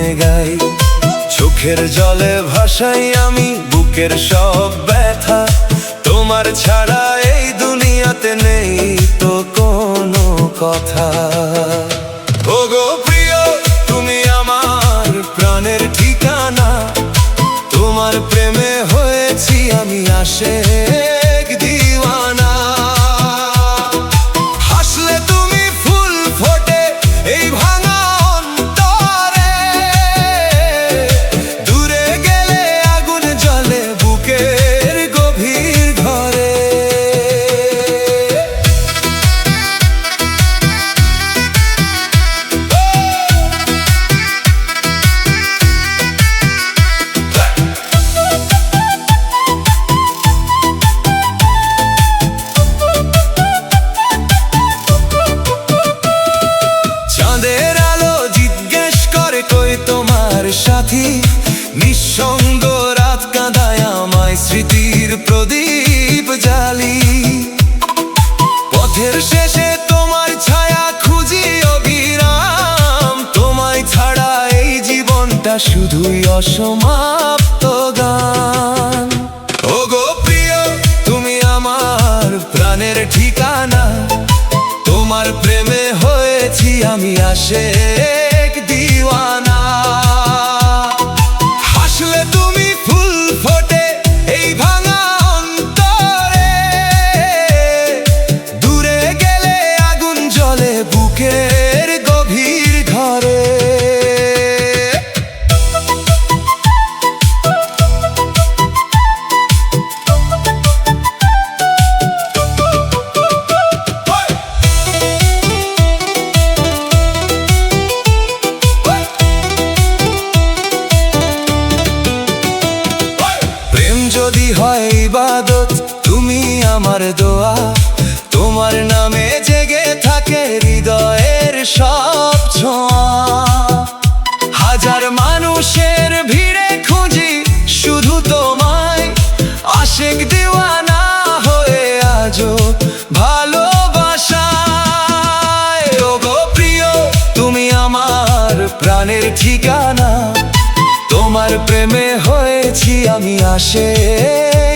মনে গাই। চোখের জলে ভাসাই আমি বুকের সব ব্যথা, তোমার ছাড়া এই দুনিয়াতে নেই তো কোনো কথা। ওগো প্রিয় তুমি আমার প্রাণের ঠিকানা, তোমার প্রেমে হয়েছি আমি আশেক দিওয়ানা। হাসলে তুমি ফুল ফোটে এই ভাঙা অন্তরে, দূরে গেলে আগুন জ্বলে বুকের গভীর ঘরে। চাঁদের আলো জিজ্ঞেস করে কই তোমার সাথী, নিঃসঙ্গ রাত কাঁদায় আমায় স্মৃতির প্রদীপ জ্বালি। পথের শেষে তোমার ছায়া খুঁজি অবিরাম, তোমায় ছাড়া এই জীবনটা শুধুই অসমাপ্ত গান। ওগো প্রিয় তুমি আমার প্রাণের ঠিকানা, তোমার প্রেমে হয়েছি আমি আশেক দিওয়ানা। হাসলে তুমি ফুল ফোটে এই ভাঙা অন্তরে, দূরে গেলে আগুন জ্বলে বুকের গভীর ঘরে। যদি হয় ইবাদত তুমি আমার দোয়া, তোমার নামে জেগে থাকে হৃদয়ের সব ছোঁয়া। হাজার মানুষের ভিড়ে খুঁজি শুধু তোমায়, আশেক দিওয়ানা হয়ে আজও ভালোবাসায়। ওগো প্রিয় তুমি আমার প্রাণের ঠিকানা, তোমার প্রেমে হয়েছি আমি আশেক